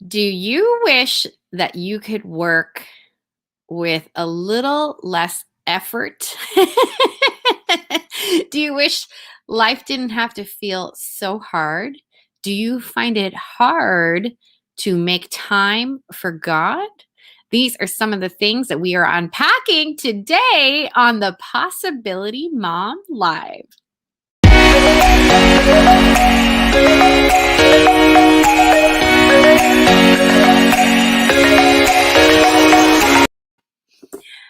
Do you wish that you could work with a little less effort? Do you wish life didn't have to feel so hard? Do you find it hard to make time for God? These are some of the things that we are unpacking today on the Possibility Mom Live.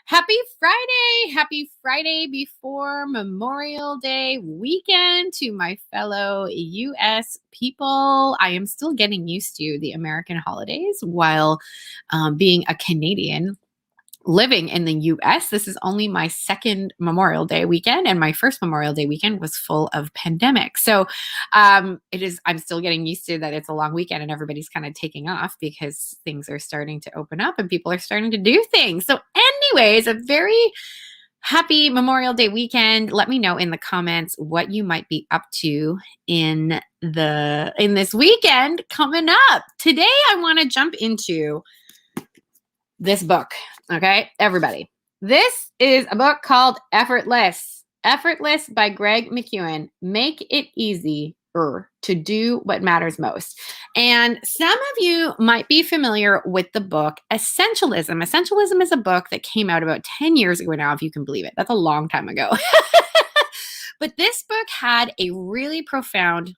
Happy Friday! Happy Friday before Memorial Day weekend to my fellow US people. I am still getting used to the American holidays while being a Canadian living in the US. This is only my second Memorial Day weekend, and my first Memorial Day weekend was full of pandemic. So I'm still getting used to that it's a long weekend and everybody's kind of taking off because things are starting to open up and people are starting to do things. So anyways, a very happy Memorial Day weekend. Let me know in the comments what you might be up to in this weekend coming up. Today I want to jump into this book. Okay, everybody. This is a book called Effortless. Effortless by McKeown. Make it easy to do what matters most. And some of you might be familiar with the book Essentialism. Essentialism is a book that came out about 10 years ago now, if you can believe it. That's a long time ago. But this book had a really profound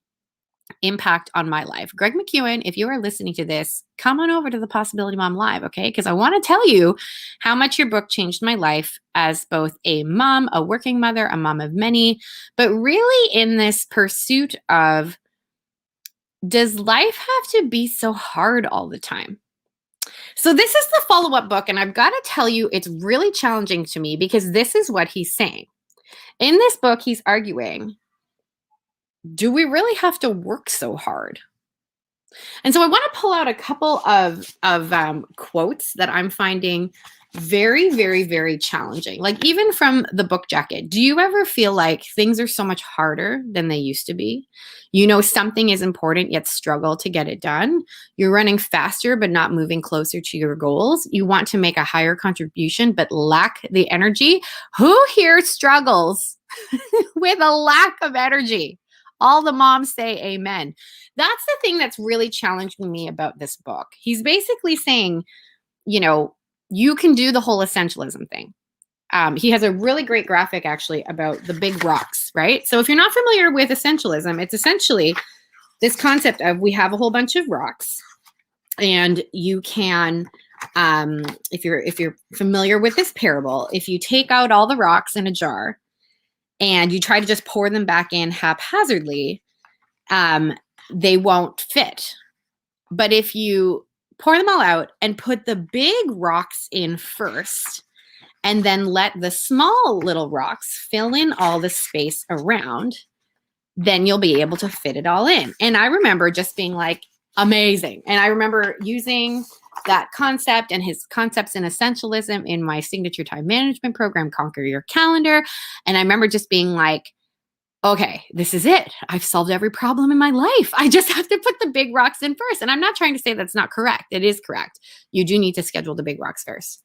impact on my life. McKeown, if you are listening to this, come on over to the Possibility Mom Live, okay? Because I want to tell you how much your book changed my life as both a mom, a working mother, a mom of many, but really in this pursuit of, does life have to be so hard all the time? So this is the follow-up book, and I've got to tell you, it's really challenging to me because this is what he's saying. In this book, he's arguing, do we really have to work so hard? And so I want to pull out a couple of quotes that I'm finding very, very, very challenging. Like even from the book jacket, do you ever feel like things are so much harder than they used to be? You know, something is important, yet struggle to get it done. You're running faster, but not moving closer to your goals. You want to make a higher contribution, but lack the energy. Who here struggles with a lack of energy? All the moms say amen. That's the thing that's really challenging me about this book. He's basically saying, you know, you can do the whole essentialism thing. He has a really great graphic actually about the big rocks, right? So if you're not familiar with essentialism, it's essentially this concept of we have a whole bunch of rocks and you can, if you're familiar with this parable, if you take out all the rocks in a jar and you try to just pour them back in haphazardly, they won't fit. But if you pour them all out and put the big rocks in first, and then let the small little rocks fill in all the space around, then you'll be able to fit it all in. And I remember just being like, amazing. And I remember using that concept and his concepts in essentialism in my signature time management program, Conquer Your Calendar. And I remember just being like, okay, this is it. I've solved every problem in my life. I just have to put the big rocks in first. And I'm not trying to say that's not correct. It is correct. You do need to schedule the big rocks first.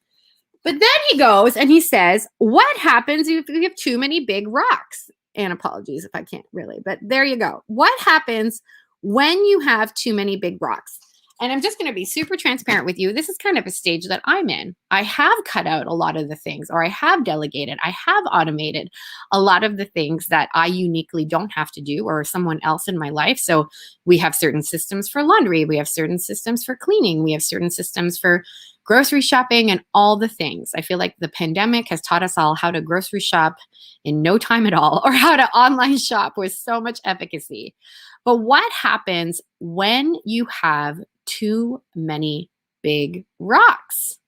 But then he goes and he says, what happens if you have too many big rocks? And apologies if I can't really, but there you go. What happens when you have too many big rocks? And I'm just going to be super transparent with you. This is kind of a stage that I'm in. I have cut out a lot of the things, or I have delegated, I have automated a lot of the things that I uniquely don't have to do, or someone else in my life. So we have certain systems for laundry. We have certain systems for cleaning. We have certain systems for grocery shopping and all the things. I feel like the pandemic has taught us all how to grocery shop in no time at all, or how to online shop with so much efficacy. But what happens when you have too many big rocks?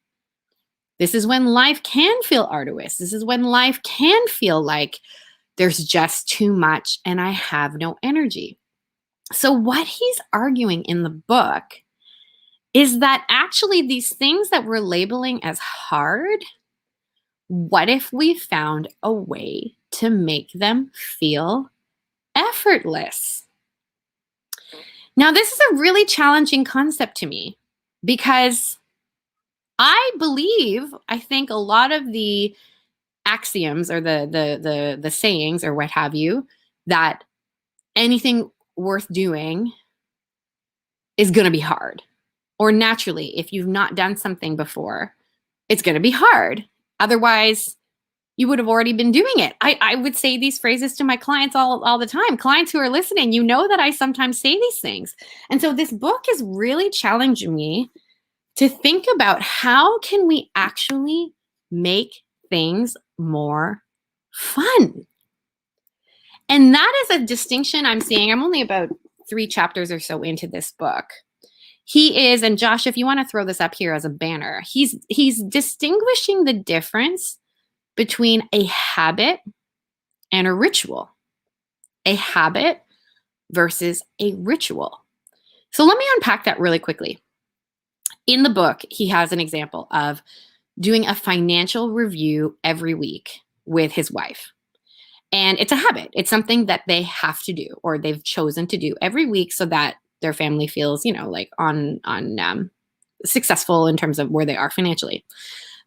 This is when life can feel arduous. This is when life can feel like there's just too much and I have no energy. So what he's arguing in the book is that actually these things that we're labeling as hard, what if we found a way to make them feel effortless? Now, this is a really challenging concept to me because I think a lot of the axioms or the sayings or what have you, that anything worth doing is going to be hard. Or naturally, if you've not done something before, it's going to be hard. Otherwise, you would have already been doing it. I would say these phrases to my clients all the time. Clients who are listening, you know that I sometimes say these things. And so this book is really challenging me to think about how can we actually make things more fun. And that is a distinction I'm seeing. I'm only about 3 chapters or so into this book. He is, and Josh, if you want to throw this up here as a banner, he's distinguishing the difference between a habit and a ritual. A habit versus a ritual. So let me unpack that really quickly. In the book, he has an example of doing a financial review every week with his wife. And it's a habit. It's something that they have to do, or they've chosen to do every week so that their family feels, like on successful in terms of where they are financially.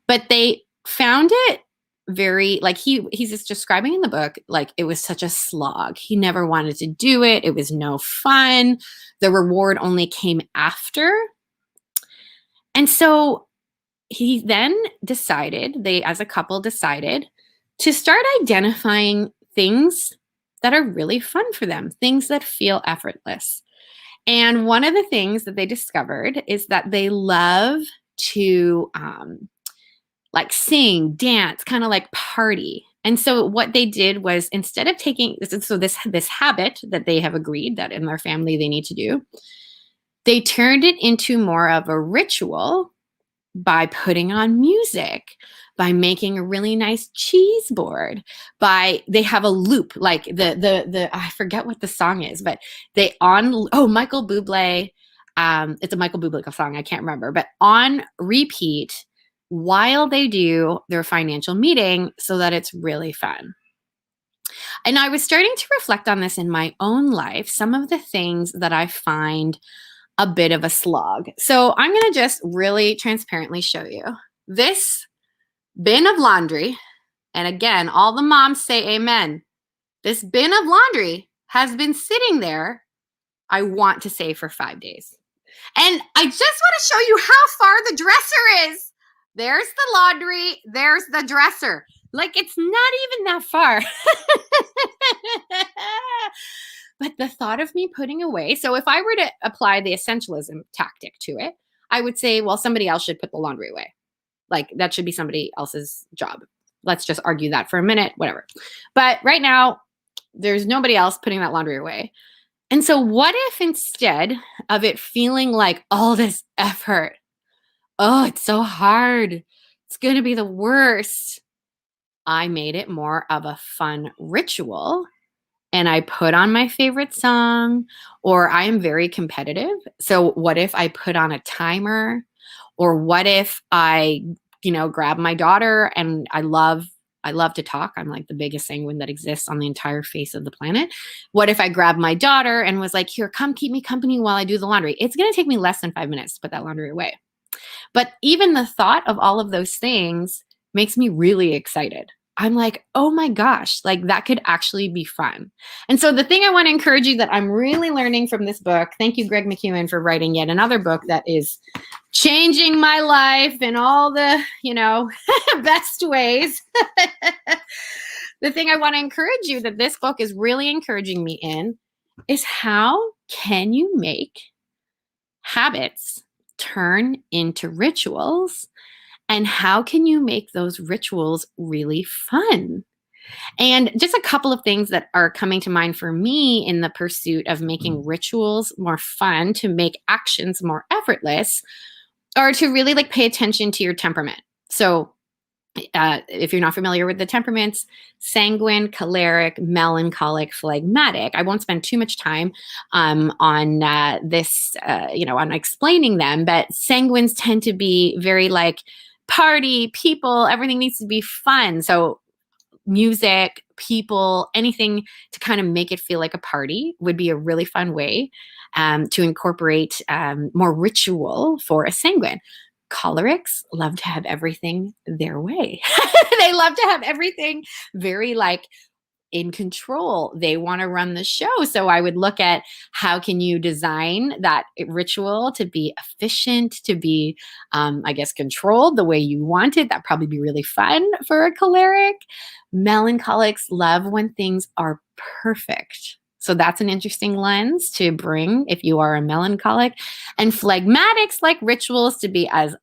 But they found it very, like he's just describing in the book, like it was such a slog. He never wanted to do it. It was no fun. The reward only came after. And so he then decided, they as a couple decided to start identifying things that are really fun for them, things that feel effortless. And one of the things that they discovered is that they love to like sing, dance, kind of like party. And so what they did was, instead of taking this habit that they have agreed that in their family they need to do, they turned it into more of a ritual by putting on music, by making a really nice cheese board, they have a loop, like the I forget what the song is, but Michael Bublé, it's a Michael Bublé song, I can't remember, but on repeat while they do their financial meeting so that it's really fun. And I was starting to reflect on this in my own life, some of the things that I find a bit of a slog. So I'm going to just really transparently show you this bin of laundry. And again, all the moms say amen. This bin of laundry has been sitting there, I want to say, for 5 days. And I just want to show you how far the dresser is. There's the laundry. There's the dresser. Like, it's not even that far. But the thought of me putting away, so if I were to apply the essentialism tactic to it, I would say, well, somebody else should put the laundry away. Like, that should be somebody else's job. Let's just argue that for a minute, whatever. But right now, there's nobody else putting that laundry away. And so what if instead of it feeling like all this effort, oh, it's so hard, it's going to be the worst, I made it more of a fun ritual, and I put on my favorite song, or I am very competitive. So what if I put on a timer, or what if I, grab my daughter, and I love to talk. I'm like the biggest sanguine that exists on the entire face of the planet. What if I grabbed my daughter and was like, here, come keep me company while I do the laundry? It's going to take me less than 5 minutes to put that laundry away. But even the thought of all of those things makes me really excited. I'm like, oh my gosh, like that could actually be fun. And so the thing I want to encourage you that I'm really learning from this book, thank you, Greg McKeown, for writing yet another book that is changing my life in all the, best ways. The thing I want to encourage you that this book is really encouraging me in is, how can you make habits turn into rituals? And how can you make those rituals really fun? And just a couple of things that are coming to mind for me in the pursuit of making rituals more fun, to make actions more effortless, are to really pay attention to your temperament. So if you're not familiar with the temperaments, sanguine, choleric, melancholic, phlegmatic. I won't spend too much time on this, on explaining them, but sanguines tend to be very party people, everything needs to be fun. So music, people, anything to kind of make it feel like a party would be a really fun way to incorporate more ritual for a sanguine. Cholerics love to have everything their way. They love to have everything very like in control. They want to run the show. So I would look at how can you design that ritual to be efficient, to be, I guess, controlled the way you want it. That'd probably be really fun for a choleric. Melancholics love when things are perfect. So that's an interesting lens to bring if you are a melancholic. And phlegmatics like rituals to be as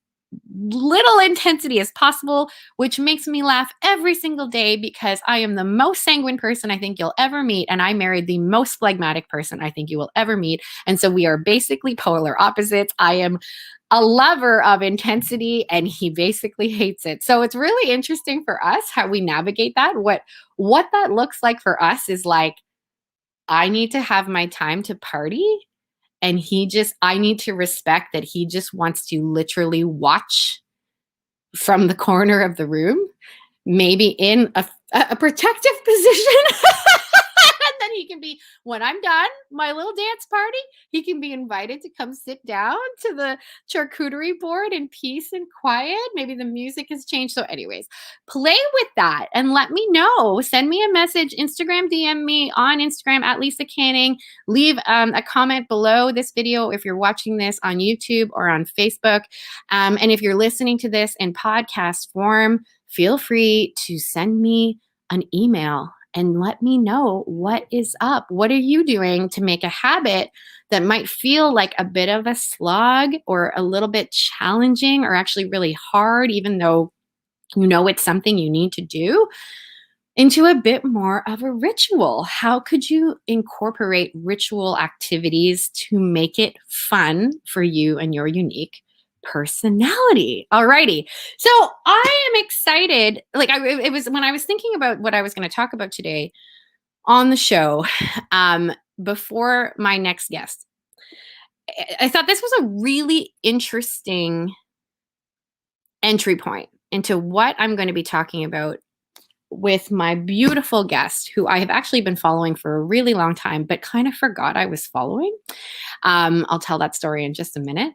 little intensity as possible, which makes me laugh every single day because I am the most sanguine person I think you'll ever meet. And I married the most phlegmatic person I think you will ever meet. And so we are basically polar opposites. I am a lover of intensity and he basically hates it. So it's really interesting for us how we navigate that. What that looks like for us is like, I need to have my time to party. And I need to respect that he just wants to literally watch from the corner of the room, maybe in a protective position. And then he can be, when I'm done, my little dance party, he can be invited to come sit down to the charcuterie board in peace and quiet. Maybe the music has changed. So anyways, play with that and let me know. Send me a message, Instagram, DM me on Instagram at Lisa Canning. Leave a comment below this video if you're watching this on YouTube or on Facebook. And if you're listening to this in podcast form, feel free to send me an email and let me know what is up. What are you doing to make a habit that might feel like a bit of a slog or a little bit challenging or actually really hard, even though you know it's something you need to do, into a bit more of a ritual? How could you incorporate ritual activities to make it fun for you and your unique personality? Alrighty. So I am excited. Like it was when I was thinking about what I was going to talk about today on the show, before my next guest, I thought this was a really interesting entry point into what I'm going to be talking about with my beautiful guest, who I have actually been following for a really long time, but kind of forgot I was following. I'll tell that story in just a minute.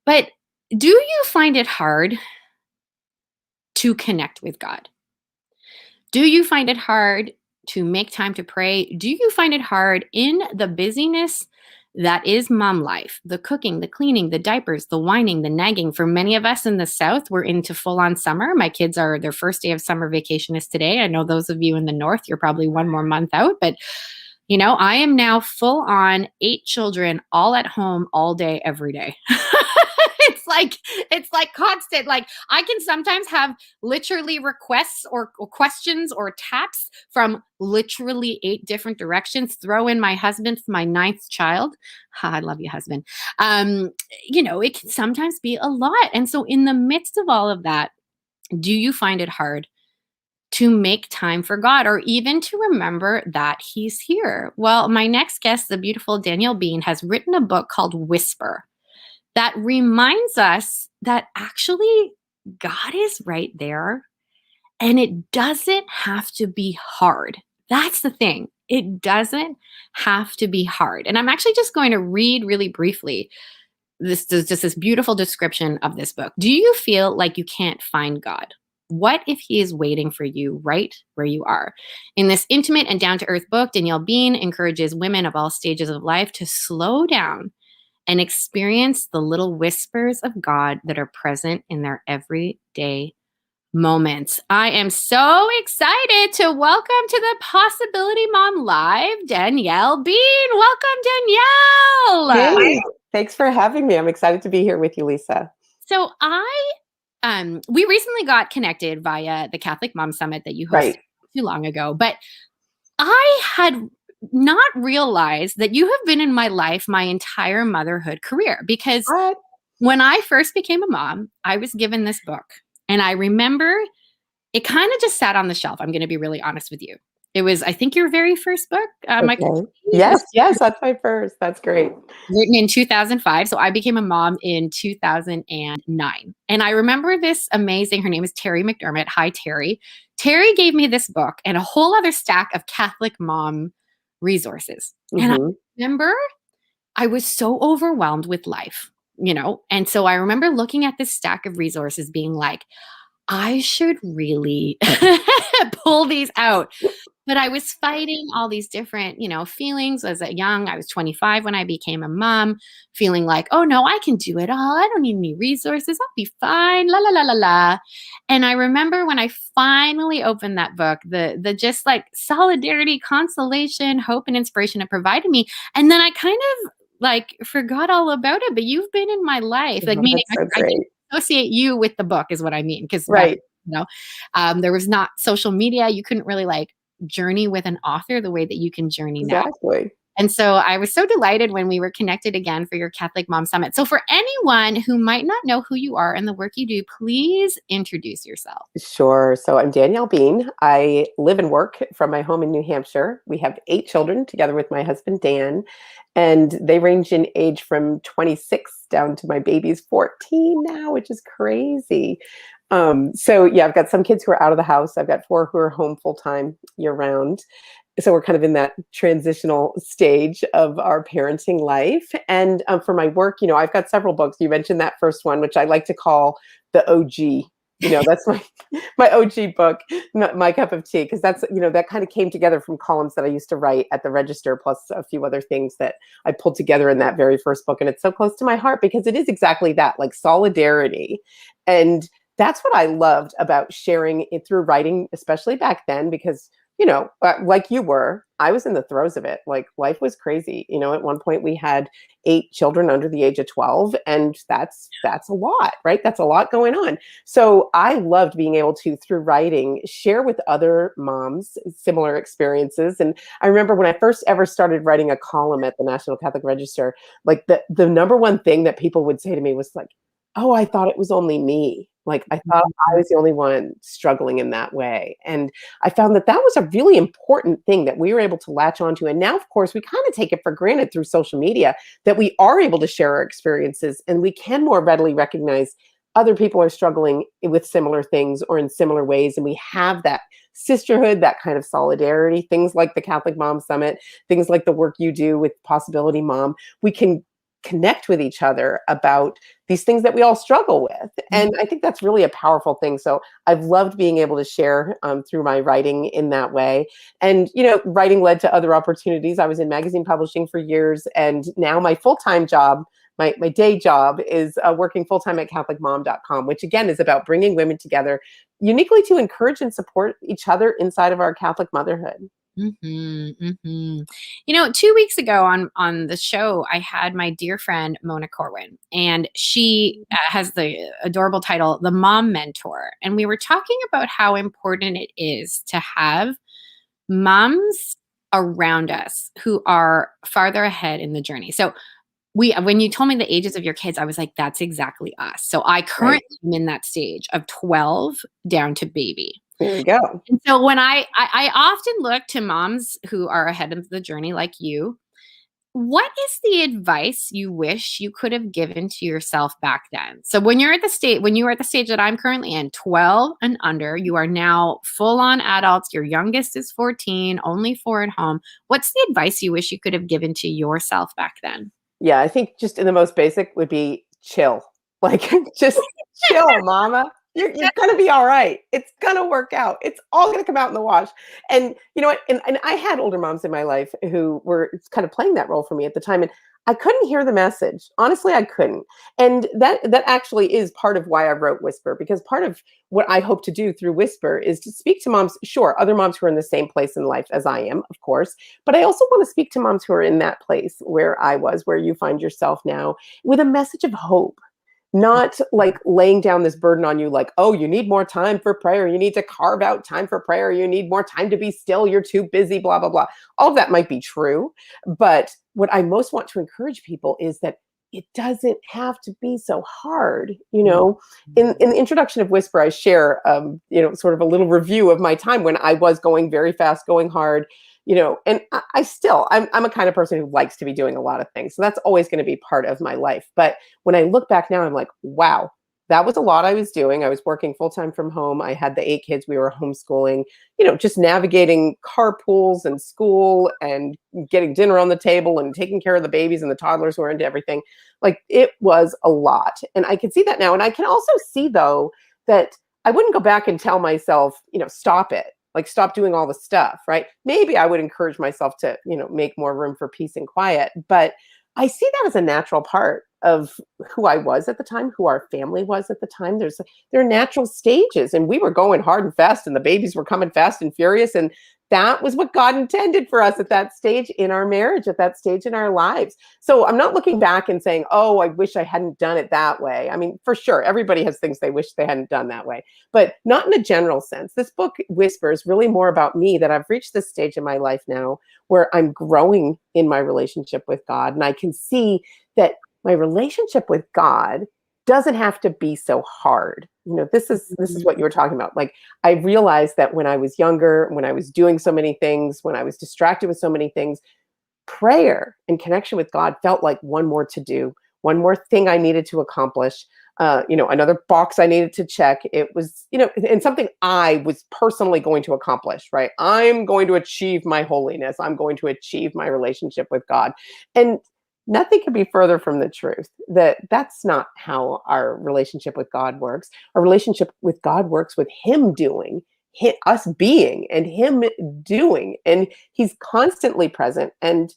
But do you find it hard to connect with God? Do you find it hard to make time to pray? Do you find it hard in the busyness that is mom life, the cooking, the cleaning, the diapers, the whining, the nagging? For many of us in the South, we're into full-on summer. My kids are, their first day of summer vacation is today. I know those of you in the North, you're probably one more month out, but you know, I am now full on 8 children all at home all day, every day. It's like constant. Like I can sometimes have literally requests or questions or taps from literally 8 different directions. Throw in my husband, my 9th child. I love you, husband. You know, it can sometimes be a lot. And so in the midst of all of that, do you find it hard to make time for God or even to remember that he's here? Well, my next guest, the beautiful Danielle Bean, has written a book called Whisper that reminds us that actually God is right there and it doesn't have to be hard. That's the thing. It doesn't have to be hard. And I'm actually just going to read really briefly this beautiful description of this book. Do you feel like you can't find God? What if he is waiting for you right where you are? In this intimate and down-to-earth book, Danielle Bean encourages women of all stages of life to slow down and experience the little whispers of God that are present in their everyday moments. I am so excited to welcome to the Possibility Mom Live, Danielle Bean. Welcome, Danielle. Hey, thanks for having me. I'm excited to be here with you, Lisa. So we recently got connected via the Catholic Mom Summit that you hosted too long ago, but I had not realized that you have been in my life my entire motherhood career, because when I first became a mom, I was given this book and I remember it kind of just sat on the shelf. I'm going to be really honest with you. It was, I think, your very first book, My Cup Okay. of Tea. Yes, yes, that's my first. That's great. Written in 2005. So I became a mom in 2009. And I remember this amazing, her name is Terry McDermott. Hi, Terry. Terry gave me this book and a whole other stack of Catholic mom resources. And I Hmm. remember I was so overwhelmed with life, And so I remember looking at this stack of resources being like, I should really pull these out. But I was fighting all these different, feelings as a young. I was 25 when I became a mom, feeling like, oh no, I can do it all. I don't need any resources. I'll be fine. La la la la la. And I remember when I finally opened that book, the just like solidarity, consolation, hope, and inspiration it provided me. And then I kind of like forgot all about it. But you've been in my life, like Oh, meaning that's so I didn't great. associate you with the book, is what I mean. Because back, Right. there was not social media. You couldn't really like journey with an author the way that you can journey now. Exactly. And so I was so delighted when we were connected again for your Catholic Mom Summit. So for anyone who might not know who you are and the work you do, please introduce yourself. Sure. So I'm Danielle Bean. I live and work from my home in New Hampshire. We have 8 children together with my husband, Dan, and they range in age from 26 down to my baby's 14 now, which is crazy. So yeah, I've got some kids who are out of the house. I've got 4 who are home full time year round. So we're kind of in that transitional stage of our parenting life. And for my work, I've got several books. You mentioned that first one, which I like to call the OG. That's my OG book, My Cup of Tea, because that's, that kind of came together from columns that I used to write at the Register, plus a few other things that I pulled together in that very first book. And it's so close to my heart because it is exactly that, like solidarity. And that's what I loved about sharing it through writing, especially back then, because like you were, I was in the throes of it. Like life was crazy. At one point we had 8 children under the age of 12, and that's a lot, right? That's a lot going on. So I loved being able to, through writing, share with other moms similar experiences. And I remember when I first ever started writing a column at the National Catholic Register, like the number one thing that people would say to me was like, oh, I thought it was only me. Like I thought I was the only one struggling in that way. And I found that was a really important thing that we were able to latch onto. And now, of course, we kind of take it for granted through social media that we are able to share our experiences and we can more readily recognize other people are struggling with similar things or in similar ways. And we have that sisterhood, that kind of solidarity, things like the Catholic Mom Summit, things like the work you do with Possibility Mom. We can connect with each other about these things that we all struggle with. And I think that's really a powerful thing. So I've loved being able to share through my writing in that way. And, writing led to other opportunities. I was in magazine publishing for years. And now my full-time job, my day job is working full-time at CatholicMom.com, which again is about bringing women together uniquely to encourage and support each other inside of our Catholic motherhood. 2 weeks ago on the show, I had my dear friend Mona Corwin, and she has the adorable title, The Mom Mentor. And we were talking about how important it is to have moms around us who are farther ahead in the journey. So when you told me the ages of your kids, I was like, that's exactly us. So I currently am in that stage of 12 down to baby. There you go. And so when I often look to moms who are ahead of the journey like you, what is the advice you wish you could have given to yourself back then? So when you were at the stage that I'm currently in, 12 and under, you are now full on adults. Your youngest is 14, only 4 at home. What's the advice you wish you could have given to yourself back then? Yeah, I think just in the most basic would be chill. Like, just chill, mama. You're gonna be all right. It's gonna work out. It's all gonna come out in the wash. And you know what? And I had older moms in my life who were kind of playing that role for me at the time. And I couldn't hear the message. Honestly, I couldn't. And that actually is part of why I wrote Whisper, because part of what I hope to do through Whisper is to speak to moms, sure, other moms who are in the same place in life as I am, of course, but I also want to speak to moms who are in that place where I was, where you find yourself now, with a message of hope. Not like laying down this burden on you, like, oh, you need more time for prayer. You need to carve out time for prayer. You need more time to be still. You're too busy, blah, blah, blah. All of that might be true. But what I most want to encourage people is that it doesn't have to be so hard. In the introduction of Whisper, I share, sort of a little review of my time when I was going very fast, going hard, and I'm a kind of person who likes to be doing a lot of things. So that's always going to be part of my life. But when I look back now, I'm like, wow, that was a lot I was doing. I was working full time from home. I had the 8 kids. We were homeschooling, just navigating carpools and school and getting dinner on the table and taking care of the babies and the toddlers who are into everything. Like, it was a lot. And I can see that now. And I can also see, though, that I wouldn't go back and tell myself, stop it. Like, stop doing all the stuff, right? Maybe I would encourage myself to, make more room for peace and quiet. But I see that as a natural part of who I was at the time, who our family was at the time. There are natural stages, and we were going hard and fast, and the babies were coming fast and furious. And that was what God intended for us at that stage in our marriage, at that stage in our lives. So I'm not looking back and saying, oh, I wish I hadn't done it that way. I mean, for sure, everybody has things they wish they hadn't done that way, but not in a general sense. This book whispers really more about me, that I've reached this stage in my life now where I'm growing in my relationship with God. And I can see that my relationship with God doesn't have to be so hard. This is what you were talking about. Like, I realized that when I was younger, when I was doing so many things, when I was distracted with so many things, prayer and connection with God felt like one more to do, one more thing I needed to accomplish, another box I needed to check. It was, and something I was personally going to accomplish, right? I'm going to achieve my holiness. I'm going to achieve my relationship with God. And nothing could be further from the truth. That's not how our relationship with God works. Our relationship with God works with Him doing, us being, and Him doing. And He's constantly present. And,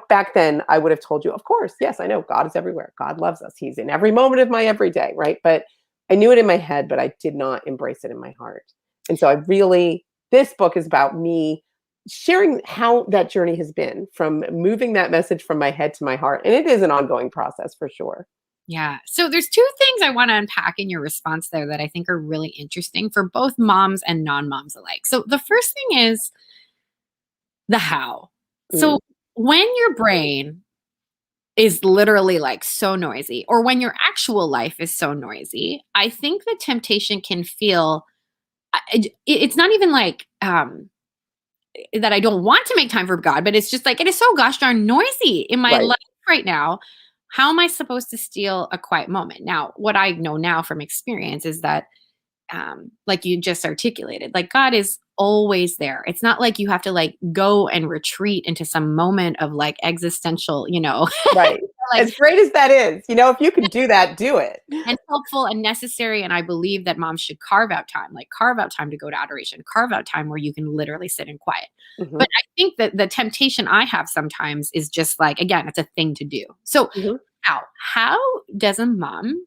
back then I would have told you, of course, yes, I know God is everywhere. God loves us. He's in every moment of my everyday, right? But I knew it in my head, but I did not embrace it in my heart. And so this book is about me sharing how that journey has been, from moving that message from my head to my heart. And it is an ongoing process for sure. Yeah. So there's 2 things I want to unpack in your response there that I think are really interesting for both moms and non-moms alike. So the first thing is the how. So when your brain is literally like so noisy, or when your actual life is so noisy, I think the temptation can feel, it's not even like, that I don't want to make time for God, but it's just like, it is so gosh darn noisy in my life right now. How am I supposed to steal a quiet moment? Now, what I know now from experience is that, like you just articulated, like, God is always there. It's not like you have to like go and retreat into some moment of like existential, Right. like, as great as that is, if you can do that, do it. and helpful and necessary. And I believe that moms should carve out time to go to adoration, carve out time where you can literally sit in quiet. Mm-hmm. But I think that the temptation I have sometimes is just like, again, it's a thing to do. So how does a mom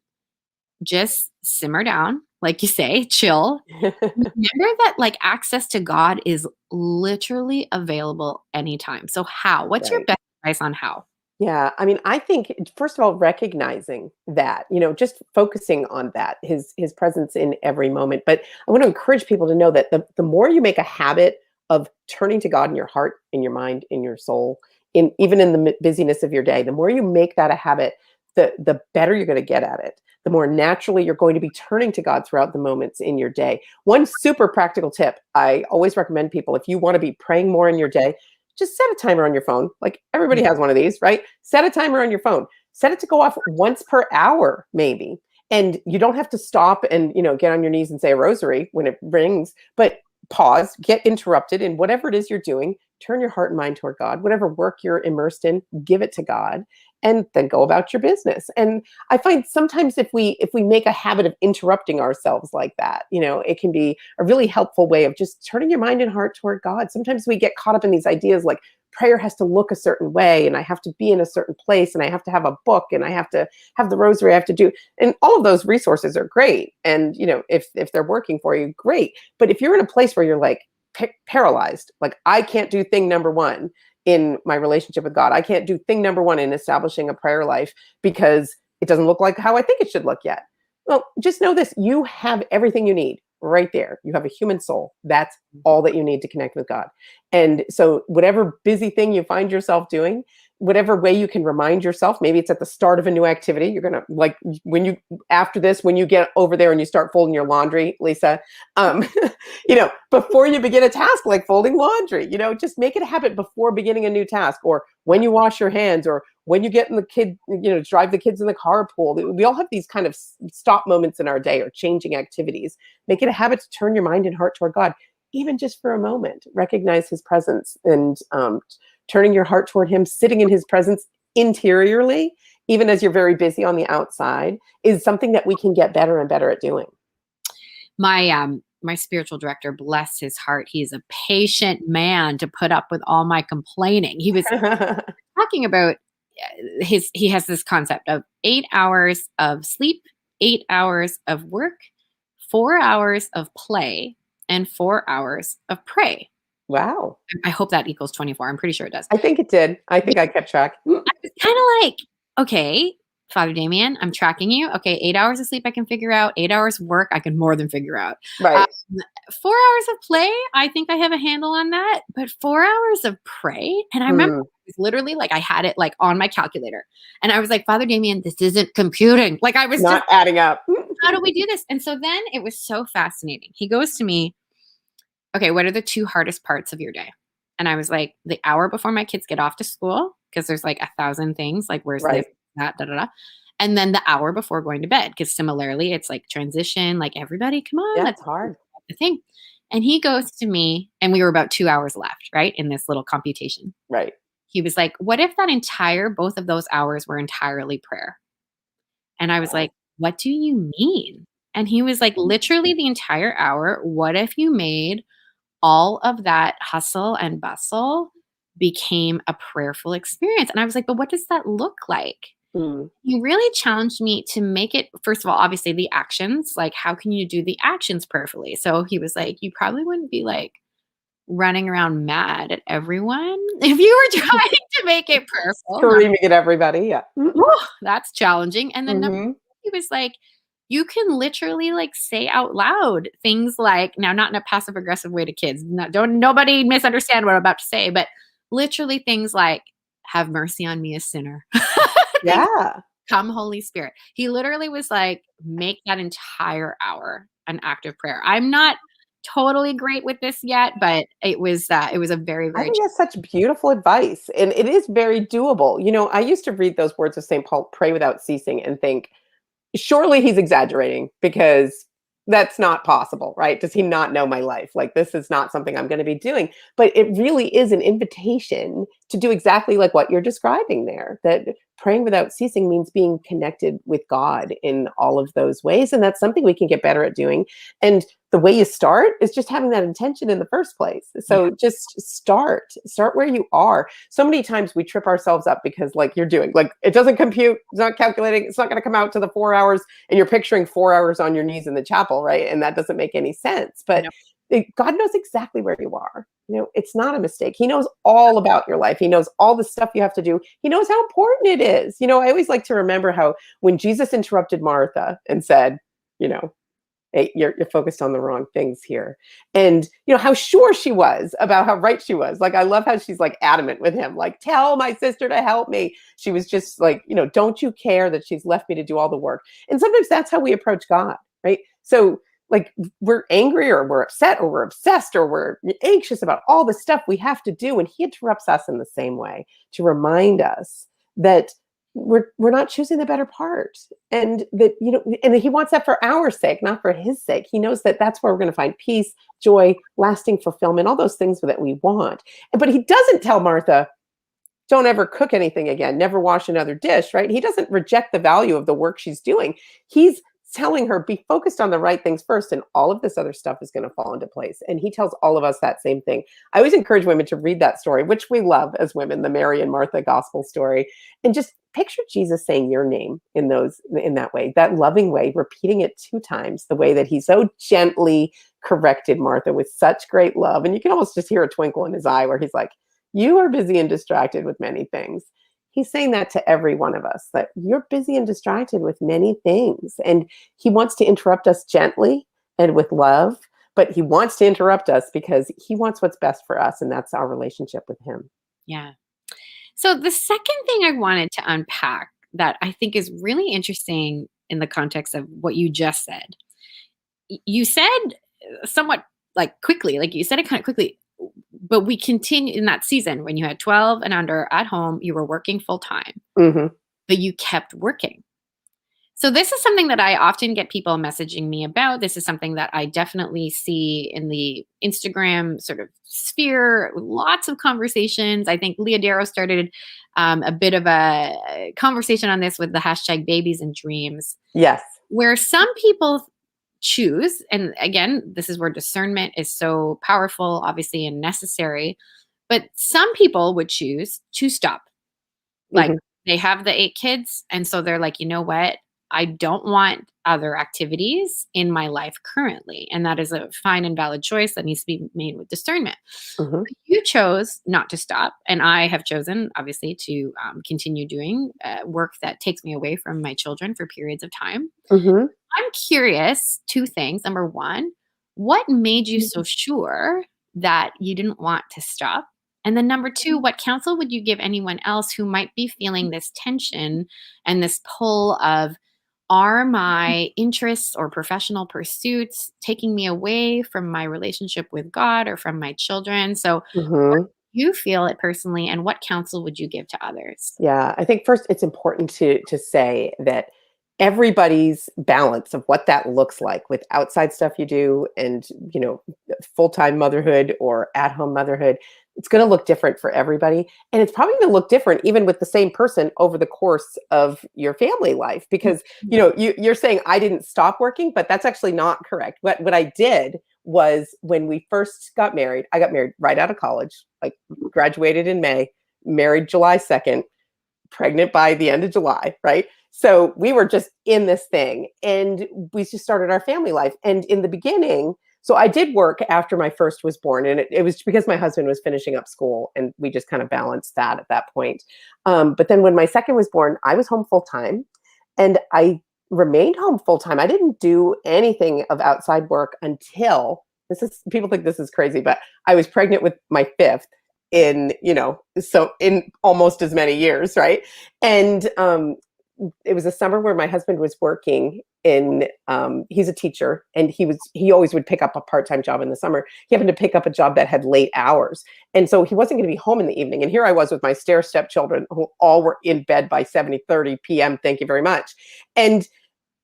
just simmer down, like you say, chill? Remember that like access to God is literally available anytime. So what's your best advice on how? Yeah. I mean, I think, first of all, recognizing that, just focusing on that, his presence in every moment. But I want to encourage people to know that the more you make a habit of turning to God in your heart, in your mind, in your soul, even in the busyness of your day, the more you make that a habit, the better you're going to get at it. The more naturally you're going to be turning to God throughout the moments in your day. One super practical tip I always recommend people, if you want to be praying more in your day, just set a timer on your phone. Like, everybody has one of these, right? Set a timer on your phone. Set it to go off once per hour, maybe. And you don't have to stop and, get on your knees and say a rosary when it rings, but pause, get interrupted in whatever it is you're doing. Turn your heart and mind toward God. Whatever work you're immersed in, give it to God, and then go about your business. And I find sometimes if we make a habit of interrupting ourselves like that, it can be a really helpful way of just turning your mind and heart toward God. Sometimes we get caught up in these ideas like prayer has to look a certain way, and I have to be in a certain place, and I have to have a book, and I have to have the rosary I have to do. And all of those resources are great. And, if they're working for you, great. But if you're in a place where you're like paralyzed, like, I can't do thing number 1 in my relationship with God, I can't do thing number 1 in establishing a prayer life because it doesn't look like how I think it should look yet. Well, just know this, you have everything you need right there. You have a human soul. That's all that you need to connect with God. And so whatever busy thing you find yourself doing, whatever way you can remind yourself. Maybe it's at the start of a new activity. You're going to like after this, when you get over there and you start folding your laundry, Lisa, before you begin a task like folding laundry, just make it a habit before beginning a new task, or when you wash your hands, or when you get in drive the kids in the carpool. We all have these kind of stop moments in our day or changing activities. Make it a habit to turn your mind and heart toward God, even just for a moment. Recognize his presence, and turning your heart toward him, sitting in his presence interiorly, even as you're very busy on the outside, is something that we can get better and better at doing. My spiritual director, bless his heart, he's a patient man to put up with all my complaining. He was talking about he has this concept of 8 hours of sleep, 8 hours of work, 4 hours of play, and 4 hours of pray. Wow. I hope that equals 24. I'm pretty sure it does. I think it did. I think I kept track. I was kind of like, okay, Father Damien, I'm tracking you. Okay, 8 hours of sleep I can figure out. 8 hours of work I can more than figure out. Right. 4 hours of play, I think I have a handle on that. But 4 hours of pray, and I remember it was literally like I had it like on my calculator, and I was like, Father Damien, this isn't computing. Like I was not adding up. How do we do this? And so then it was so fascinating. He goes to me, okay, what are the 2 hardest parts of your day? And I was like, the hour before my kids get off to school, because there's like 1,000 things, like where's this, that, da, da, da. And then the hour before going to bed, because similarly, it's like transition, like everybody, come on. That's hard. The thing. And he goes to me, and we were about 2 hours left, right, in this little computation. Right. He was like, what if both of those hours were entirely prayer? And I was like, what do you mean? And he was like, literally the entire hour, what if you made all of that hustle and bustle became a prayerful experience? And I was like, but what does that look like? He really challenged me to make it, first of all, obviously the actions, like how can you do the actions prayerfully? So he was like, you probably wouldn't be like running around mad at everyone if you were trying to make it prayerful. Screaming at everybody, yeah. That's challenging. And then he was like, you can literally like say out loud things like, now not in a passive aggressive way to kids, nobody misunderstand what I'm about to say, but literally things like, have mercy on me, a sinner. Yeah. Come Holy Spirit. He literally was like, make that entire hour an act of prayer. I'm not totally great with this yet, but it was a very, very. I think that's such beautiful advice, and it is very doable. I used to read those words of St. Paul, pray without ceasing, and think, surely he's exaggerating, because that's not possible, right? Does he not know my life? Like, this is not something I'm going to be doing. But it really is an invitation to do exactly like what you're describing there, that praying without ceasing means being connected with God in all of those ways. And that's something we can get better at doing. And the way you start is just having that intention in the first place. So just start where you are. So many times we trip ourselves up because, like you're doing, like it doesn't compute, it's not calculating, it's not going to come out to the 4 hours, and you're picturing 4 hours on your knees in the chapel, right? And that doesn't make any sense. But God knows exactly where you are. It's not a mistake. He knows all about your life. He knows all the stuff you have to do. He knows how important it is. I always like to remember how when Jesus interrupted Martha and said, hey, you're focused on the wrong things here. And, how sure she was about how right she was. Like, I love how she's like adamant with him, like, tell my sister to help me. She was just like, don't you care that she's left me to do all the work? And sometimes that's how we approach God, right? So like we're angry or we're upset or we're obsessed or we're anxious about all the stuff we have to do. And he interrupts us in the same way to remind us that we're not choosing the better part, and that and that he wants that for our sake, not for his sake. He knows that that's where we're going to find peace, joy, lasting fulfillment, all those things that we want. But he doesn't tell Martha, don't ever cook anything again, never wash another dish, right? He doesn't reject the value of the work she's doing. He's telling her, be focused on the right things first, and all of this other stuff is going to fall into place. And he tells all of us that same thing. I always encourage women to read that story, which we love as women, the Mary and Martha gospel story, and just picture Jesus saying your name in that way, that loving way, repeating it 2 times, the way that he so gently corrected Martha with such great love. And you can almost just hear a twinkle in his eye where he's like, you are busy and distracted with many things. He's saying that to every one of us, that you're busy and distracted with many things. And he wants to interrupt us gently and with love, but he wants to interrupt us because he wants what's best for us. And that's our relationship with him. Yeah. So the second thing I wanted to unpack that I think is really interesting in the context of what you just said. You said somewhat like quickly, like you said it kind of quickly, but we continue in that season when you had 12 and under at home, you were working full time, Hmm. but you kept working. So this is something that I often get people messaging me about. This is something that I definitely see in the Instagram sort of sphere. Lots of conversations. I think Leah Darrow started a bit of a conversation on this with the hashtag babies and dreams, Yes. where some people choose, and again, this is where discernment is so powerful, obviously, and necessary. But some people would choose to stop. Like, Hmm. they have the 8 kids, and so they're like, "You know what? I don't want other activities in my life currently." And that is a fine and valid choice that needs to be made with discernment. Hmm. But you chose not to stop, and I have chosen, obviously, to, continue doing, work that takes me away from my children for periods of time. Hmm. I'm curious, 2 things. Number 1, what made you so sure that you didn't want to stop? And then number 2, what counsel would you give anyone else who might be feeling this tension and this pull of, are my interests or professional pursuits taking me away from my relationship with God or from my children? So, what Hmm. do you feel it personally, and what counsel would you give to others? Yeah, I think first it's important to say that everybody's balance of what that looks like with outside stuff you do and, full-time motherhood or at-home motherhood, it's going to look different for everybody, and it's probably going to look different even with the same person over the course of your family life because, you're saying I didn't stop working, but that's actually not correct. What I did was when we first got married, I got married right out of college, like graduated in May, married July 2nd, pregnant by the end of July, right? So we were just in this thing and we just started our family life. And in the beginning, so I did work after my first was born, and it was because my husband was finishing up school, and we just kind of balanced that at that point. But then when my second was born, I was home full time, and I remained home full time. I didn't do anything of outside work until this is people think this is crazy, but I was pregnant with my fifth in so in almost as many years, right? And it was a summer where my husband was working in he's a teacher, and he always would pick up a part-time job in the summer. He happened to pick up a job that had late hours, and so he wasn't going to be home in the evening, and here I was with my stair step children who all were in bed by 7:30 p.m. Thank you very much. And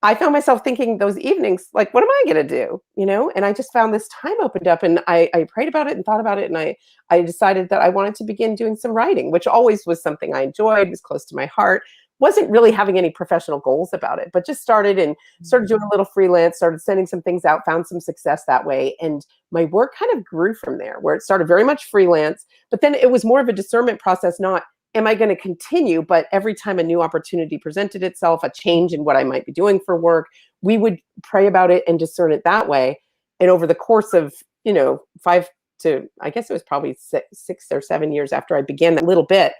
I found myself thinking those evenings, like, what am I going to do? And I just found this time opened up, and I prayed about it and thought about it. And I decided that I wanted to begin doing some writing, which always was something I enjoyed, was close to my heart. Wasn't really having any professional goals about it, but just started and started doing a little freelance, started sending some things out, found some success that way. And my work kind of grew from there, where it started very much freelance, but then it was more of a discernment process, not am I going to continue? But every time a new opportunity presented itself, a change in what I might be doing for work, we would pray about it and discern it that way. And over the course of, 5 to, I guess it was probably 6 or 7 years after I began that little bit,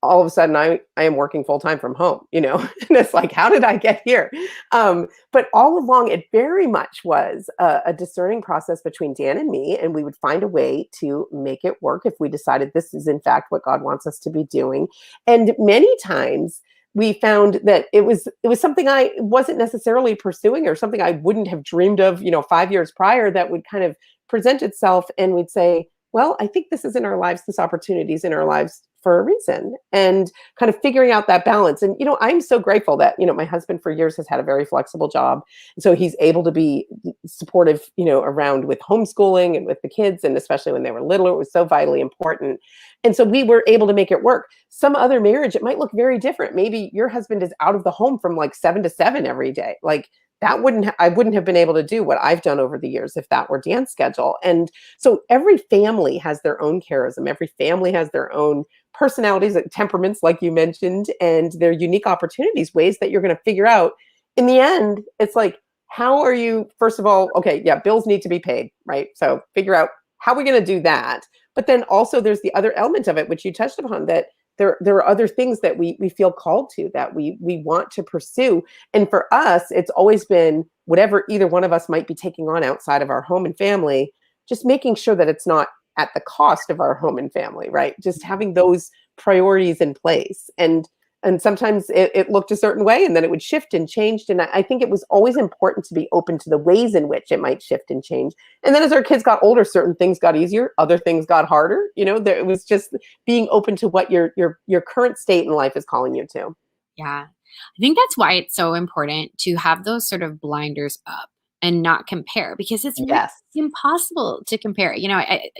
all of a sudden I am working full time from home, and it's like, how did I get here? But all along, it very much was a discerning process between Dan and me, and we would find a way to make it work if we decided this is in fact what God wants us to be doing. And many times we found that it was something I wasn't necessarily pursuing, or something I wouldn't have dreamed of, 5 years prior, that would kind of present itself, and we'd say, well, I think this is in our lives, this opportunity is in our lives for a reason, and kind of figuring out that balance. And, I'm so grateful that, my husband for years has had a very flexible job. So he's able to be supportive, around with homeschooling and with the kids. And especially when they were little, it was so vitally important. And so we were able to make it work. Some other marriage, it might look very different. Maybe your husband is out of the home from like 7 to 7 every day. Like, I wouldn't have been able to do what I've done over the years if that were Dan's schedule. And so every family has their own charism. Every family has their own personalities, temperaments, like you mentioned, and their unique opportunities, ways that you're going to figure out. In the end, it's like, how are you, first of all, okay, yeah, bills need to be paid, right? So figure out how are we going to do that. But then also there's the other element of it, which you touched upon, that there are other things that we feel called to, that we want to pursue. And for us, it's always been whatever either one of us might be taking on outside of our home and family, just making sure that it's not at the cost of our home and family, right? Just having those priorities in place. And sometimes it looked a certain way, and then it would shift and changed. And I think it was always important to be open to the ways in which it might shift and change. And then as our kids got older, certain things got easier, other things got harder. It was just being open to what your current state in life is calling you to. Yeah. I think that's why it's so important to have those sort of blinders up and not compare, because it's really Yes. impossible to compare.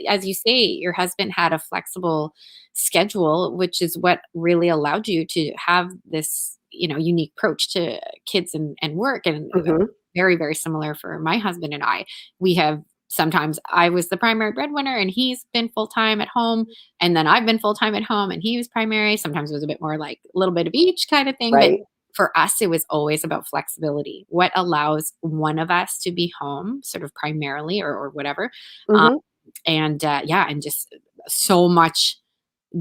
As you say, your husband had a flexible schedule, which is what really allowed you to have this, unique approach to kids and work. And Hmm. very, very similar for my husband and I. We have sometimes I was the primary breadwinner and he's been full time at home. And then I've been full time at home and he was primary. Sometimes it was a bit more like a little bit of each kind of thing. But Right. for us, it was always about flexibility. What allows one of us to be home, sort of primarily or whatever. Um, Hmm. and just so much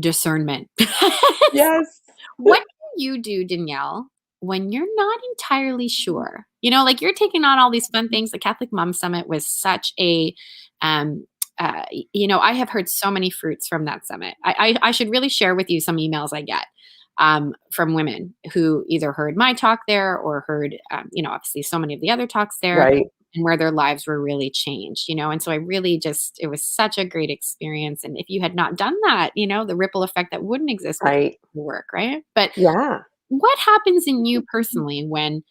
discernment. Yes. What do you do, Danielle, when you're not entirely sure? Like you're taking on all these fun things. The Catholic Mom Summit was such a, um, I have heard so many fruits from that summit. I should really share with you some emails I get from women who either heard my talk there or heard, obviously so many of the other talks there, Right. and where their lives were really changed. And so I really it was such a great experience. And if you had not done that, the ripple effect that wouldn't exist with Right. work, right? But Yeah. what happens in you personally when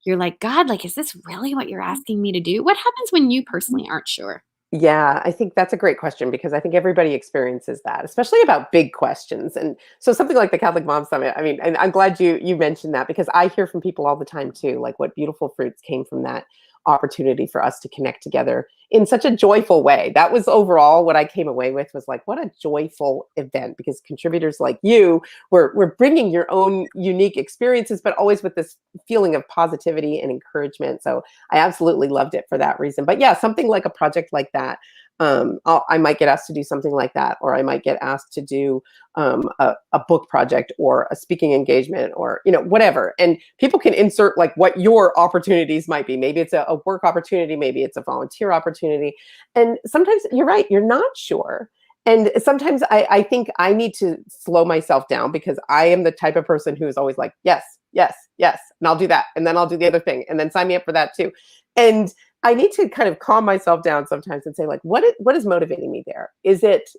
you're like, God, like, is this really what you're asking me to do? What happens when you personally aren't sure? Yeah, I think that's a great question because I think everybody experiences that, especially about big questions. And so something like the Catholic Mom Summit, I mean, and I'm glad you mentioned that because I hear from people all the time too, like what beautiful fruits came from that opportunity for us to connect together in such a joyful way. That was overall what I came away with was like, what a joyful event because contributors like you were bringing your own unique experiences, but always with this feeling of positivity and encouragement. So I absolutely loved it for that reason. But yeah, something like a project like that. I might get asked to do something like that, or I might get asked to do a book project or a speaking engagement or, whatever. And people can insert like what your opportunities might be. Maybe it's a work opportunity, maybe it's a volunteer opportunity. And sometimes you're right, you're not sure. And sometimes I think I need to slow myself down because I am the type of person who is always like, yes, yes, yes, and I'll do that. And then I'll do the other thing. And then sign me up for that too. And I need to kind of calm myself down sometimes and say, like, what is motivating me there? Is it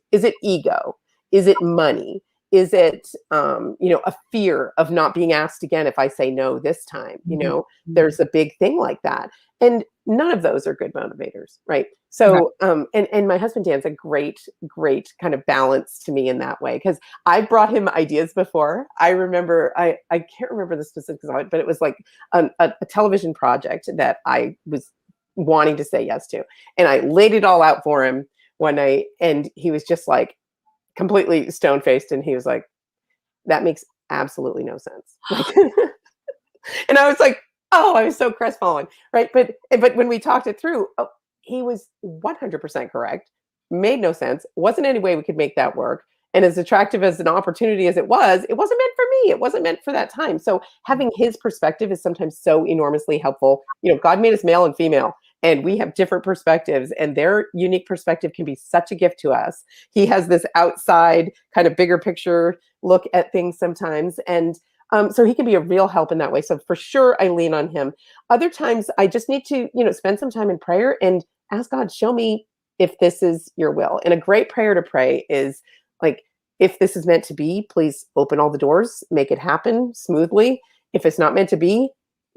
ego? Is it money? Is it a fear of not being asked again if I say no this time? Mhm. Mhm. There's a big thing like that. And none of those are good motivators, right? Right. So and my husband Dan's a great, great kind of balance to me in that way. Because I've brought him ideas before. I remember I can't remember the specifics of it, but it was like a television project that I was wanting to say yes to. And I laid it all out for him one night, and he was just like completely stone faced, and he was like, "That makes absolutely no sense." Like, and I was like, "Oh," I was so crestfallen, right? But when we talked it through, oh, he was 100% correct. Made no sense. Wasn't any way we could make that work. And as attractive as an opportunity as it wasn't meant for me. It wasn't meant for that time. So having his perspective is sometimes so enormously helpful. God made us male and female, and we have different perspectives, and their unique perspective can be such a gift to us. He has this outside kind of bigger picture look at things sometimes, and so he can be a real help in that way. So for sure, I lean on him. Other times, I just need to, spend some time in prayer and ask God, show me if this is your will. And a great prayer to pray is like, if this is meant to be, please open all the doors, make it happen smoothly. If it's not meant to be,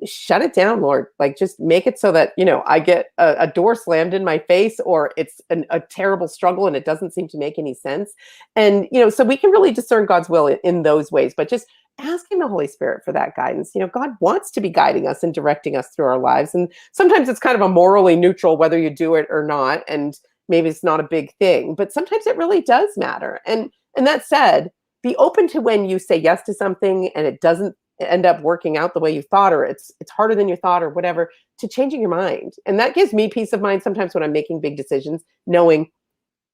shut it down, Lord. Like, just make it so that, I get a door slammed in my face, or it's a terrible struggle and it doesn't seem to make any sense. And, so we can really discern God's will in those ways, but just asking the Holy Spirit for that guidance. God wants to be guiding us and directing us through our lives. And sometimes it's kind of a morally neutral whether you do it or not. And maybe it's not a big thing, but sometimes it really does matter. And that said, be open to when you say yes to something and it doesn't end up working out the way you thought, or it's harder than you thought, or whatever, to changing your mind. And that gives me peace of mind sometimes when I'm making big decisions, knowing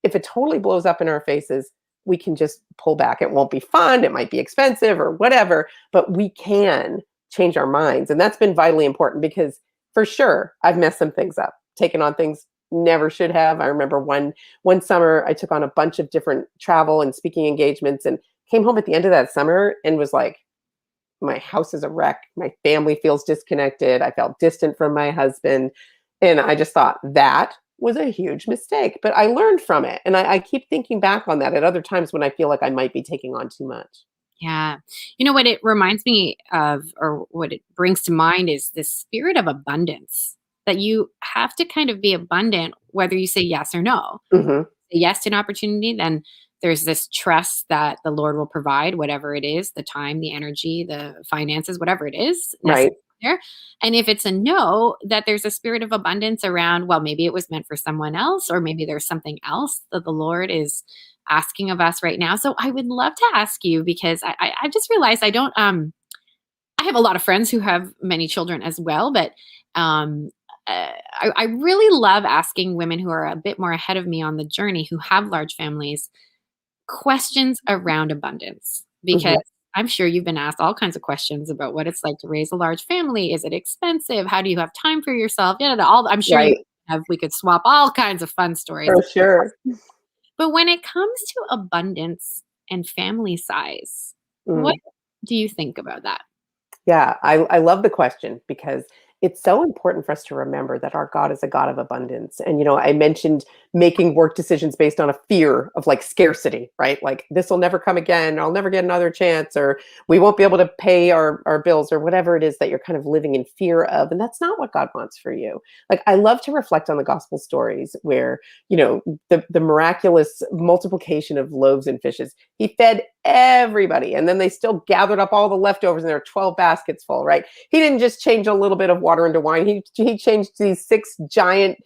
if it totally blows up in our faces, we can just pull back. It won't be fun. It might be expensive or whatever, but we can change our minds. And that's been vitally important because for sure, I've messed some things up, taken on things never should have. I remember one summer I took on a bunch of different travel and speaking engagements and came home at the end of that summer and was like, my house is a wreck. My family feels disconnected. I felt distant from my husband. And I just thought that was a huge mistake. But I learned from it. And I keep thinking back on that at other times when I feel like I might be taking on too much. Yeah. You know what it reminds me of, or what it brings to mind, is this spirit of abundance, that you have to kind of be abundant, whether you say yes or no. Hmm. Say yes to an opportunity, then there's this trust that the Lord will provide whatever it is, the time, the energy, the finances, whatever it is necessary Right. there. And if it's a no, that there's a spirit of abundance around, well, maybe it was meant for someone else, or maybe there's something else that the Lord is asking of us right now. So I would love to ask you, because I just realized I don't I have a lot of friends who have many children as well, but um, I really love asking women who are a bit more ahead of me on the journey, who have large families, questions around abundance, because Hmm. I'm sure you've been asked all kinds of questions about what it's like to raise a large family. Is it expensive? How do you have time for yourself? Yeah, all I'm sure you Right. have. We could swap all kinds of fun stories. For sure. But when it comes to abundance and family size, what Mm. do you think about that? Yeah, I love the question because it's so important for us to remember that our God is a God of abundance. And, I mentioned making work decisions based on a fear of like scarcity, right? Like this will never come again. I'll never get another chance, or we won't be able to pay our bills, or whatever it is that you're kind of living in fear of. And that's not what God wants for you. Like I love to reflect on the gospel stories where, the miraculous multiplication of loaves and fishes. He fed everybody, and then they still gathered up all the leftovers, and there were 12 baskets full, right? He didn't just change a little bit of water into wine. He changed these 6 giant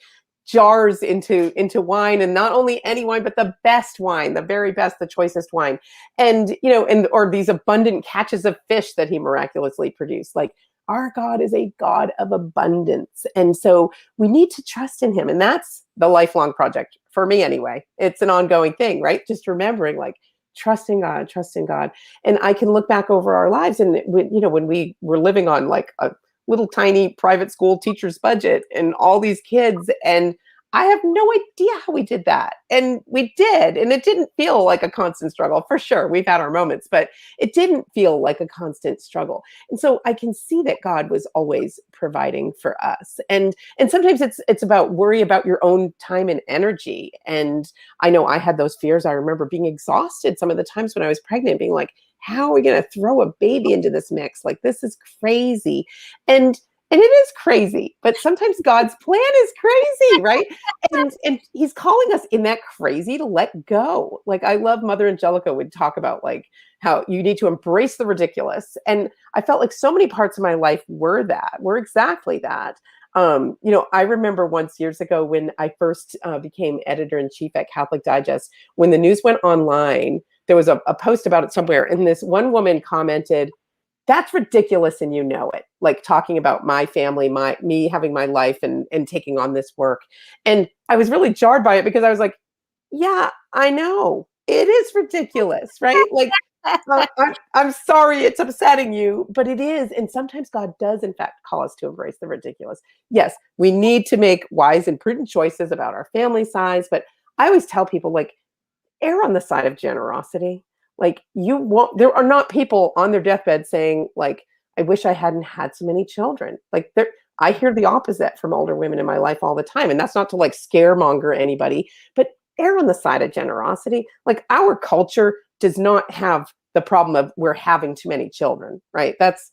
jars into wine, and not only any wine, but the best wine, the very best, the choicest wine. And or these abundant catches of fish that he miraculously produced. Like our God is a God of abundance. And so we need to trust in him. And that's the lifelong project for me anyway. It's an ongoing thing, right? Just remembering, like, trusting God, trusting God. And I can look back over our lives, and when we were living on like a little tiny private school teacher's budget and all these kids, and I have no idea how we did that. And we did, and it didn't feel like a constant struggle. For sure, we've had our moments, but it didn't feel like a constant struggle. And so I can see that God was always providing for us. And sometimes it's about worry about your own time and energy. And I know I had those fears. I remember being exhausted some of the times when I was pregnant, being like, how are we going to throw a baby into this mix? Like, this is crazy. And and it is crazy, but sometimes God's plan is crazy, right? And he's calling us in that crazy to let go. Like I love Mother Angelica would talk about like how you need to embrace the ridiculous. And I felt like so many parts of my life were exactly that. I remember once years ago when I first became editor in chief at Catholic Digest, when the news went online, there was a post about it somewhere. And this one woman commented, that's ridiculous and you know it, like talking about my family, me having my life and taking on this work. And I was really jarred by it because I was like, yeah, I know it is ridiculous, right? Like I'm sorry it's upsetting you, but it is. And sometimes God does, in fact, call us to embrace the ridiculous. Yes, we need to make wise and prudent choices about our family size. But I always tell people, like, err on the side of generosity. Like there are not people on their deathbed saying, like, I wish I hadn't had so many children. Like I hear the opposite from older women in my life all the time. And that's not to like scaremonger anybody, but err on the side of generosity. Like our culture does not have the problem of we're having too many children, right? That's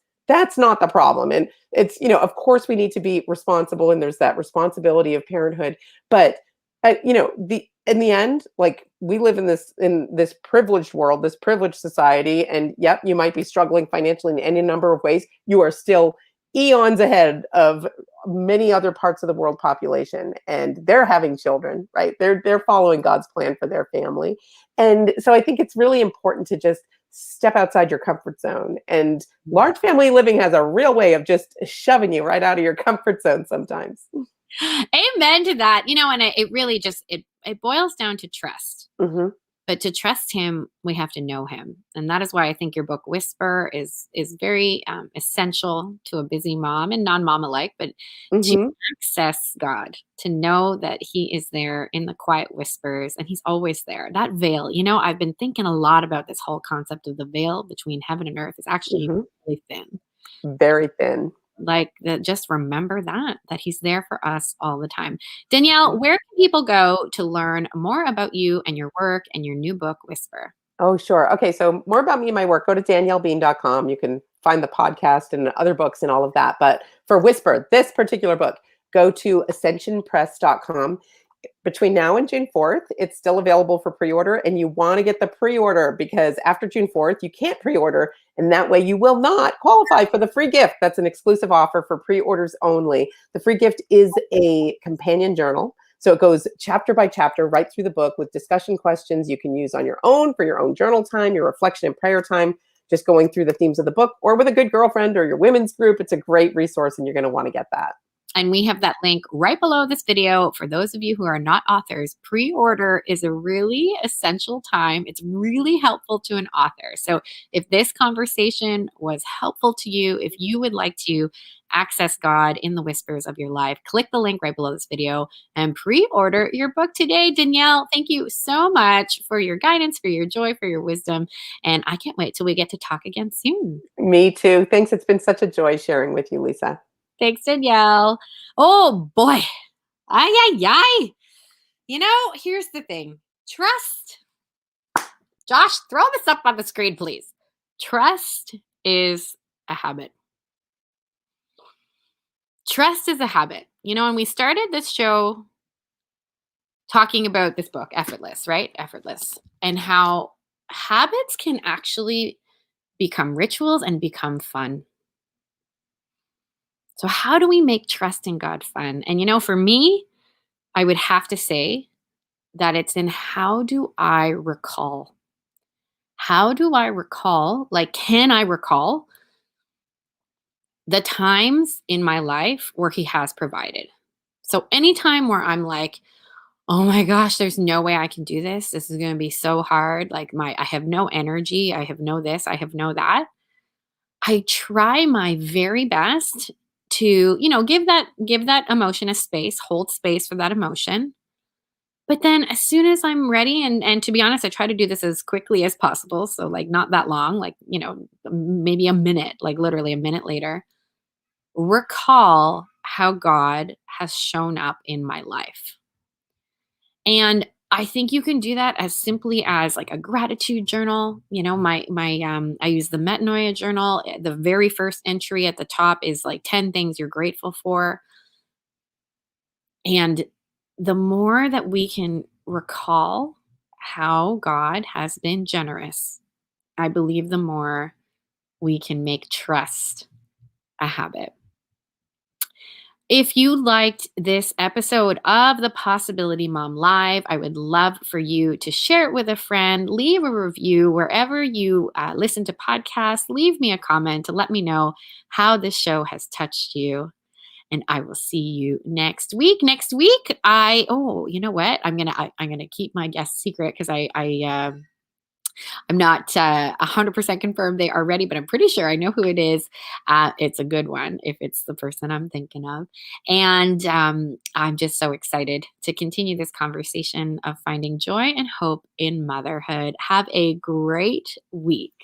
not the problem. And it's, of course we need to be responsible, and there's that responsibility of parenthood. But the in the end, like we live in this privileged world, this privileged society, and yep, you might be struggling financially in any number of ways. You are still eons ahead of many other parts of the world population, and they're having children, right? They're following God's plan for their family. And so I think it's really important to just step outside your comfort zone. And large family living has a real way of just shoving you right out of your comfort zone sometimes. Amen to that. And it really just it boils down to trust. Hmm. But to trust him, we have to know him. And that is why I think your book Whisper is very essential to a busy mom and non-mom alike, but to Hmm. access God, to know that he is there in the quiet whispers and he's always there. That veil, I've been thinking a lot about this whole concept of the veil between heaven and earth is actually Hmm. really thin. Very thin. Like that, just remember that he's there for us all the time. Danielle, where can people go to learn more about you and your work and your new book, Whisper? Oh, sure. Okay, so more about me and my work, go to daniellebean.com. You can find the podcast and other books and all of that. But for Whisper, this particular book, go to ascensionpress.com. Between now and June 4th, it's still available for pre-order, and you want to get the pre-order because after June 4th, you can't pre-order, and that way you will not qualify for the free gift. That's an exclusive offer for pre-orders only. The free gift is a companion journal. So it goes chapter by chapter right through the book with discussion questions you can use on your own for your own journal time, your reflection and prayer time, just going through the themes of the book, or with a good girlfriend or your women's group. It's a great resource, and you're going to want to get that. And we have that link right below this video. For those of you who are not authors, pre-order is a really essential time. It's really helpful to an author. So if this conversation was helpful to you, if you would like to access God in the whispers of your life, click the link right below this video and pre-order your book today. Danielle, thank you so much for your guidance, for your joy, for your wisdom. And I can't wait till we get to talk again soon. Me too. Thanks. It's been such a joy sharing with you, Lisa. Thanks, Danielle. Oh boy. Ay, ay, ay. Here's the thing. Trust. Josh, throw this up on the screen, please. Trust is a habit. Trust is a habit. And we started this show talking about this book, Effortless, right? Effortless. And how habits can actually become rituals and become fun. So, how do we make trust in God fun? And for me, I would have to say that it's in how do I recall? How do I recall? Like, can I recall the times in my life where he has provided? So, anytime where I'm like, oh my gosh, there's no way I can do this. This is going to be so hard. Like, I have no energy. I have no this. I have no that. I try my very best to, give that emotion a space, hold space for that emotion. But then as soon as I'm ready, and to be honest, I try to do this as quickly as possible. So like not that long, like, maybe a minute, like literally a minute later, recall how God has shown up in my life. And I think you can do that as simply as like a gratitude journal. I use the Metanoia journal. The very first entry at the top is like 10 things you're grateful for. And the more that we can recall how God has been generous, I believe the more we can make trust a habit. If you liked this episode of the Possibility Mom Live, I would love for you to share it with a friend, leave a review wherever you listen to podcasts, leave me a comment to let me know how this show has touched you. And I will see you next week. Next week, you know what? I'm gonna keep my guest secret because I'm not 100% confirmed they are ready, but I'm pretty sure I know who it is. It's a good one if it's the person I'm thinking of. And I'm just so excited to continue this conversation of finding joy and hope in motherhood. Have a great week.